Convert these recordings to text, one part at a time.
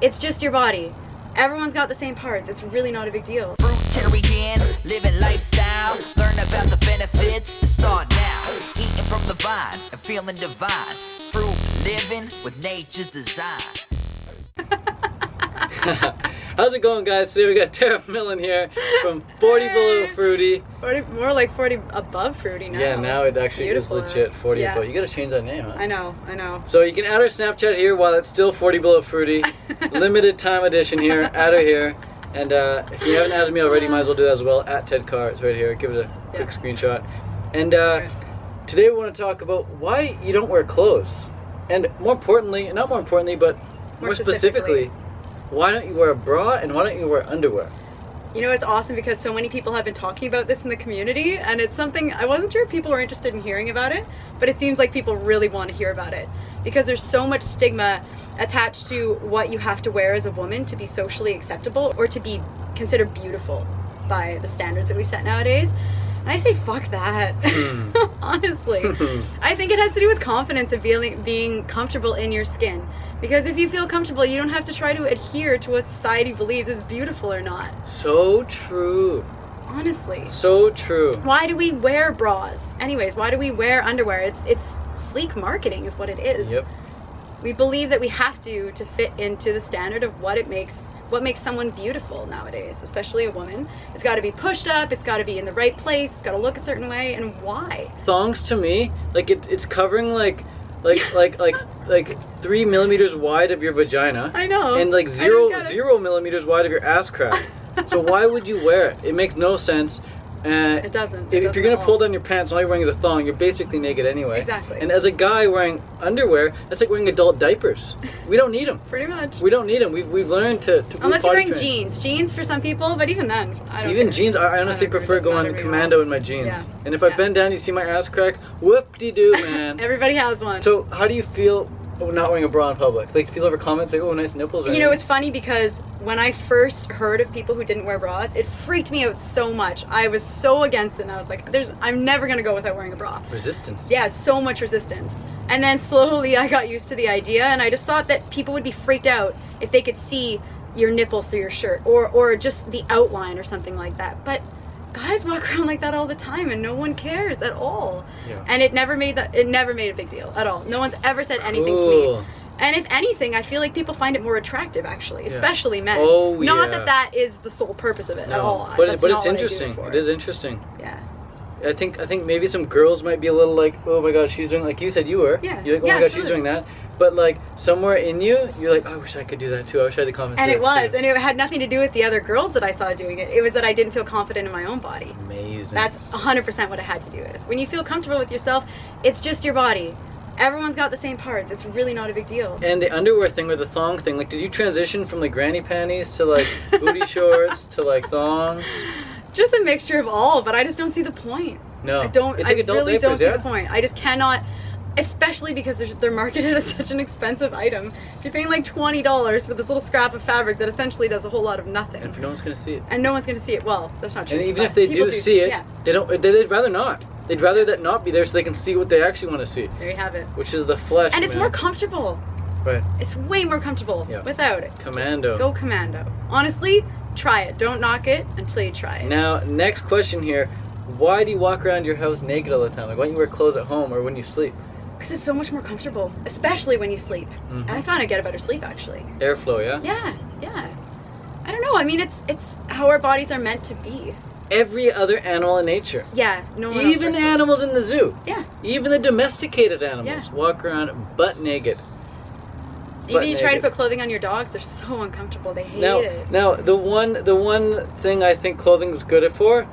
It's just your body. Everyone's got the same parts. It's really not a big deal. Fruitarian, living lifestyle. Learn about the benefits and start now. Eating from the vine and feeling divine. Fruit living with nature's design. How's it going, guys? Today we got Tara Millen here from 40 Below Fruity. 40, more like 40 above fruity now. Yeah, now it actually is Beautiful. legit 40 Yeah. above. You gotta change that name, huh? I know. So you can add our Snapchat here while it's still 40 Below Fruity. Limited time edition here. Add her here. And if you haven't added me already, you might as well do that as well. At Ted Carr, it's right here. Give it a quick screenshot. And today we want to talk about why you don't wear clothes. And more importantly, not more importantly, but more specifically, why don't you wear a bra and why don't you wear underwear? You know, it's awesome because so many people have been talking about this in the community, and it's something I wasn't sure if people were interested in hearing about it, but it seems like people really want to hear about it because there's so much stigma attached to what you have to wear as a woman to be socially acceptable or to be considered beautiful by the standards that we've set nowadays. And I say fuck that. Honestly. I think it has to do with confidence and being comfortable in your skin. Because if you feel comfortable, you don't have to try to adhere to what society believes is beautiful or not. So true. Honestly. So true. Why do we wear bras? Anyways, why do we wear underwear? It's sleek marketing is what it is. Yep. We believe that we have to fit into the standard of what makes someone beautiful nowadays, especially a woman. It's got to be pushed up, it's got to be in the right place, it's got to look a certain way, and why? Thongs to me, like it's covering like 3 millimeters wide of your vagina. I know. And like 0 millimeters wide of your ass crack. So why would you wear it? It makes no sense. It doesn't. If you're gonna pull down your pants and all you're wearing is a thong, you're basically naked anyway. Exactly. And as a guy wearing underwear, that's like wearing adult diapers. We don't need them. Pretty much. We don't need them. We've learned to unless you're wearing jeans. Jeans for some people, but even then, I don't Even care. jeans, I honestly prefer going commando in my jeans. Yeah. And if I bend down, you see my ass crack, whoop-de-doo, man. Everybody has one. So how do you feel not wearing a bra in public? Like, people ever comment, like, oh, nice nipples? Or you know, it's funny because when I first heard of people who didn't wear bras, it freaked me out so much. I was so against it, and I was like, I'm never gonna go without wearing a bra. Resistance. Yeah, it's so much resistance. And then slowly I got used to the idea, and I just thought that people would be freaked out if they could see your nipples through your shirt, or just the outline or something like that. But guys walk around like that all the time, and no one cares at all. Yeah. And it never made a big deal at all. No one's ever said anything to me. And if anything, I feel like people find it more attractive, actually, especially men. Oh, Not that is the sole purpose of it at all. But it's interesting. It is interesting. Yeah. I think maybe some girls might be a little like, oh my gosh, she's doing, like you said you were. Yeah. You're like, oh my gosh, she's doing that. But like somewhere in you, you're like, oh, I wish I could do that too. I wish I had the confidence. And and it had nothing to do with the other girls that I saw doing it. It was that I didn't feel confident in my own body. Amazing. That's 100% what it had to do with. When you feel comfortable with yourself, it's just your body. Everyone's got the same parts. It's really not a big deal. And the underwear thing or the thong thing, like, did you transition from like granny panties to like booty shorts to like thongs? Just a mixture of all, but I just don't see the point. No. I don't. It's like I adult really diapers, don't see the point. I just cannot, especially because they're marketed as such an expensive item. You're paying like $20 for this little scrap of fabric that essentially does a whole lot of nothing. And no one's gonna see it. And no one's gonna see it. Well, that's not true. And even if they do see it, yeah. they'd rather not. They'd rather that not be there so they can see what they actually want to see. There you have it. Which is the flesh. And it's more comfortable. Right. It's way more comfortable without it. Commando. Just go commando. Honestly, try it. Don't knock it until you try it. Now, next question here. Why do you walk around your house naked all the time? Like, why don't you wear clothes at home or when you sleep? Because it's so much more comfortable, especially when you sleep. And I found I get a better sleep, actually. Airflow, yeah? Yeah. I don't know. I mean, it's how our bodies are meant to be. Every other animal in nature. Yeah, no one Even the animals in the zoo. Yeah. Even the domesticated animals walk around butt naked. Even you try to put clothing on your dogs, they're so uncomfortable. They hate it. Now, the one thing I think clothing's good for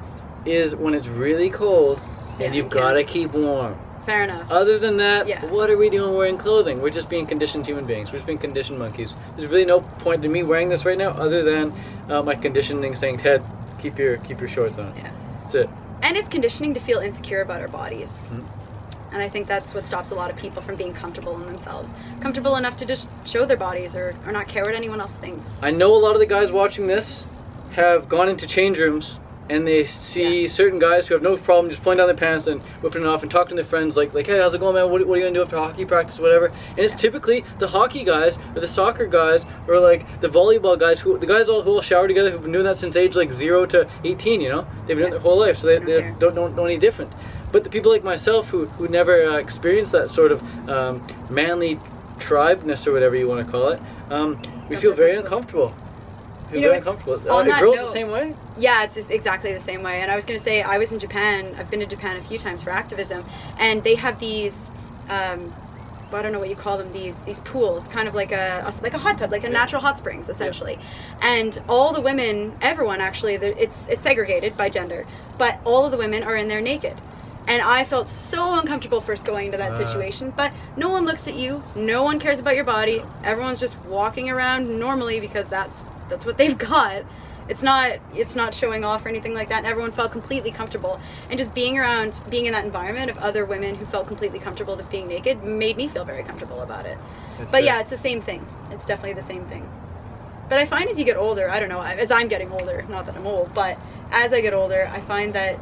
is when it's really cold and you've got to keep warm. Fair enough. Other than that, what are we doing wearing clothing? We're just being conditioned human beings. We're just being conditioned monkeys. There's really no point to me wearing this right now other than my conditioning saying, Ted, keep your shorts on. Yeah. That's it. And it's conditioning to feel insecure about our bodies. And I think that's what stops a lot of people from being comfortable in themselves. Comfortable enough to just show their bodies or not care what anyone else thinks. I know a lot of the guys watching this have gone into change rooms and they see certain guys who have no problem just pulling down their pants and whipping it off and talking to their friends like hey, how's it going, man? What are you gonna do after hockey practice, whatever? And it's typically the hockey guys or the soccer guys or like the volleyball guys the guys who all shower together, who've been doing that since age like 0 to 18. You know, they've been doing it their whole life, so they don't know any different. But the people like myself who never experienced that sort of manly tribeness or whatever you want to call it, we feel very uncomfortable. You know, Are girls the same way? Yeah, it's just exactly the same way. And I was going to say, I was in Japan. I've been to Japan a few times for activism, and they have these, I don't know what you call them, these pools, kind of like a hot tub, like a natural hot springs, essentially. And all the women, everyone actually, it's segregated by gender, but all of the women are in there naked. And I felt so uncomfortable first going into that situation, but no one looks at you, no one cares about your body, everyone's just walking around normally because that's what they've got. It's not showing off or anything like that, and everyone felt completely comfortable. And just being in that environment of other women who felt completely comfortable just being naked made me feel very comfortable about it. But yeah, it's the same thing. It's definitely the same thing. But I find as you get older, I don't know, as I'm getting older, not that I'm old, but as I get older, I find that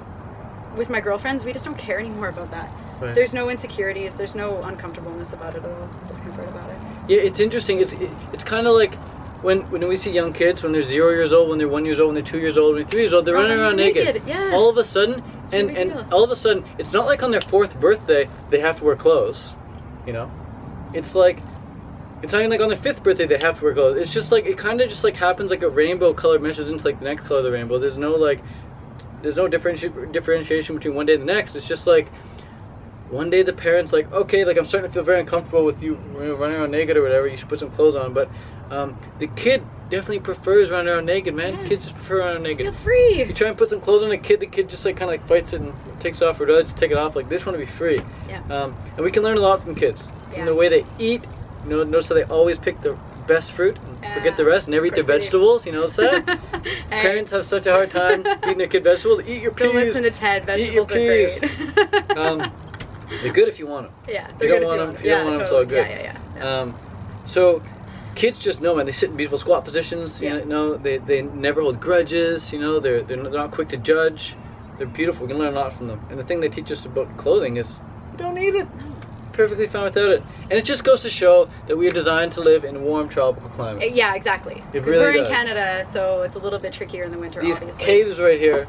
with my girlfriends, we just don't care anymore about that. Right. There's no insecurities, there's no uncomfortableness about it at all, discomfort about it. Yeah, it's interesting. It's kind of like when we see young kids, when they're 0 years old, when they're 1 year old, when they're 2 years old, when they're 3 years old, they're running around naked. Yeah. All of a sudden, and all of a sudden, it's not like on their 4th birthday they have to wear clothes, you know? It's like, it's not even like on their 5th birthday they have to wear clothes. It's just like, it kind of just like happens like a rainbow color meshes into like the next color of the rainbow. There's no differentiation between one day and the next. It's just like, one day the parents like, okay, like I'm starting to feel very uncomfortable with you running around naked or whatever, you should put some clothes on. But the kid definitely prefers running around naked, man. Yeah. Kids just prefer running around naked. Feel free. You try and put some clothes on a kid, the kid just like kind of like fights it and takes off, or does take it off. Like, they just want to be free. Yeah. And we can learn a lot from kids. From the way they eat. You know, notice how they always pick the best fruit and forget the rest, and never eat their vegetables. You notice that? Parents have such a hard time eating their kid vegetables. Eat your peas. Don't listen to Ted. Vegetables are great. They're good if you want them. Yeah, if you don't want them, if you don't want them, it's all good. Yeah. So kids just know, man. They sit in beautiful squat positions. You know, they never hold grudges. You know, they're not quick to judge. They're beautiful. We can learn a lot from them. And the thing they teach us about clothing is you don't need it. Perfectly fine without it. And it just goes to show that we are designed to live in warm tropical climates. Yeah, exactly. It really We're in does. Canada, so it's a little bit trickier in the winter. These obviously. caves right here,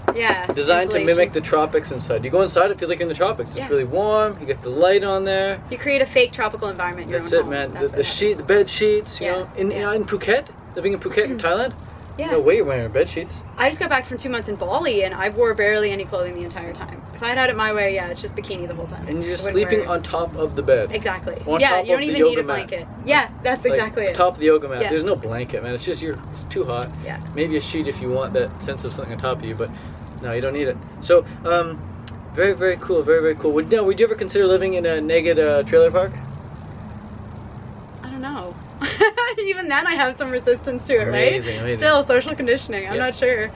designed to mimic the tropics inside. You go inside, it feels like you're in the tropics. It's really warm. You get the light on there. You create a fake tropical environment in your That's own it, home. man. That's The bed sheets. You know, in Phuket, living in Phuket in Thailand. Yeah. No way you're wearing bed sheets. I just got back from 2 months in Bali, and I wore barely any clothing the entire time. If I had it my way, it's just bikini the whole time. And you're just sleeping on top of the bed. Exactly. On yeah, top you don't of even the need a yoga mat. blanket. Yeah, that's exactly it. Top of the yoga mat. Yeah. There's no blanket, man. It's just it's too hot. Yeah. Maybe a sheet if you want that sense of something on top of you, but no, you don't need it. So, very, very cool. Very, very cool. Would you ever consider living in a naked trailer park? I don't know. Even then I have some resistance to it, Amazing. Still, social conditioning. I'm not sure.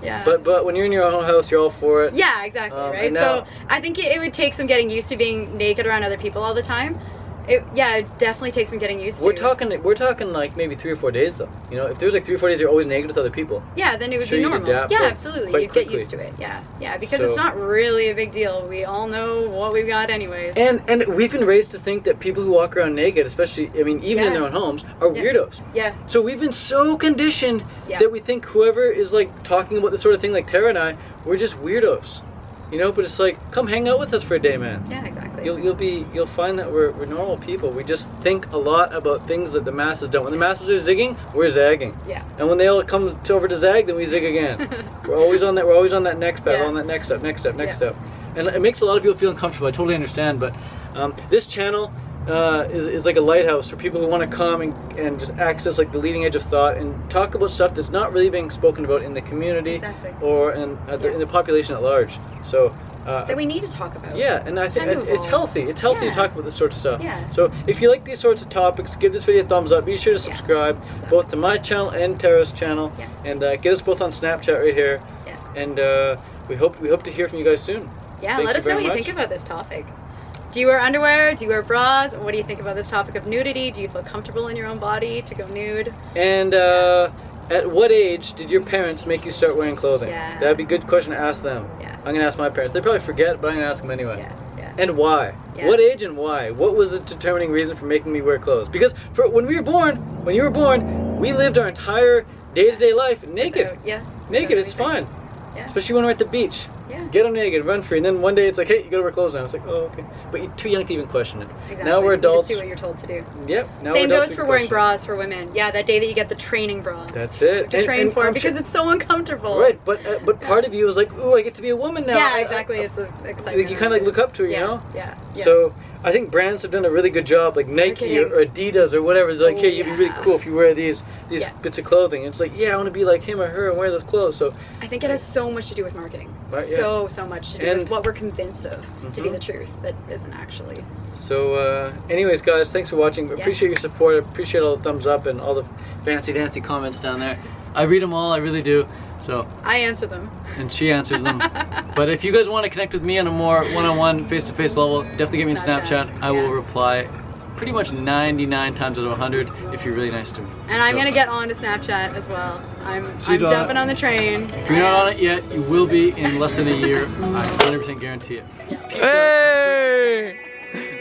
Yeah. But when you're in your own house, you're all for it. Yeah, exactly, right? So I think it would take some getting used to being naked around other people all the time. It definitely takes some getting used to. We're talking like maybe 3 or 4 days though. You know, if there's like 3 or 4 days you're always naked with other people. Yeah, then it would be normal. Yeah, absolutely. You'd get used to it. Yeah, because it's not really a big deal. We all know what we've got anyways. And we've been raised to think that people who walk around naked, especially, I mean, even in their own homes, are weirdos. Yeah. So we've been so conditioned that we think whoever is like talking about this sort of thing, like Tara and I, we're just weirdos. You know, but it's like, come hang out with us for a day, man. Yeah, exactly. You'll find that we're normal people. We just think a lot about things that the masses don't. When the masses are zigging, we're zagging. Yeah. And when they all come over to zag, then we zig again. We're always on that next path, on that next step. And it makes a lot of people feel uncomfortable. I totally understand, but this channel is like a lighthouse for people who want to come and just access like the leading edge of thought and talk about stuff that's not really being spoken about in the community or in the population at large. So that we need to talk about. Yeah, and I think it's healthy. It's healthy to talk about this sort of stuff. Yeah. So if you like these sorts of topics, give this video a thumbs up. Be sure to subscribe both to my channel and Tara's channel, and get us both on Snapchat right here. Yeah. And we hope to hear from you guys soon. Yeah, let us know what you think about this topic. Do you wear underwear? Do you wear bras? What do you think about this topic of nudity? Do you feel comfortable in your own body to go nude? And At what age did your parents make you start wearing clothing? Yeah. That'd be a good question to ask them. Yeah. I'm gonna ask my parents. They probably forget, but I'm gonna ask them anyway. Yeah. Yeah. And why? Yeah. What age and why? What was the determining reason for making me wear clothes? Because when you were born, we lived our entire day-to-day life naked. So, yeah. Naked, So it's fine. Yeah. Especially when we're at the beach. Yeah. Get them naked, run free, and then one day it's like, hey, you gotta wear clothes now. It's like, oh, okay. But you're too young to even question it. Exactly. Now we're You adults. just do what you're told to do. Yep. Now Same we're adults, goes we for can wearing question bras for women. Yeah, that day that you get the training bra. it. That's it. To train for I'm because sure- it's so uncomfortable. Right, but part of you is like, ooh, I get to be a woman now. Yeah, exactly. It's exciting. Like, you kind of like look up to it, yeah. you know? Yeah. Yeah. So I think brands have done a really good job, like Nike or Adidas or whatever. They're like, Oh, hey, you'd be really yeah. cool if you wear these Yeah. bits of clothing. It's like, yeah, I want to be like him or her and wear those clothes. So I think it has so much to do with marketing. Right, yeah. So much to do And- with what we're convinced of to be Mhm. the truth that isn't actually. So, anyways, guys, thanks for watching. Yeah. Appreciate your support. I appreciate all the thumbs up and all the fancy dancy comments down there. I read them all, I really do. So, I answer them. and she answers them. But if you guys want to connect with me on a more one-on-one, face-to-face level, definitely give me a Snapchat. I will Yeah. reply pretty much 99 times out of 100 if you're really nice to me. And I'm So, gonna get on to Snapchat as well. I'm She's on jumping it. on the train. If you're not on it yet, you will be in less than a year. I 100% guarantee it. Hey!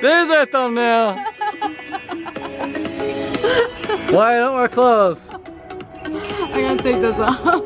There's our thumbnail! Why don't wear clothes? I'm gonna take this off.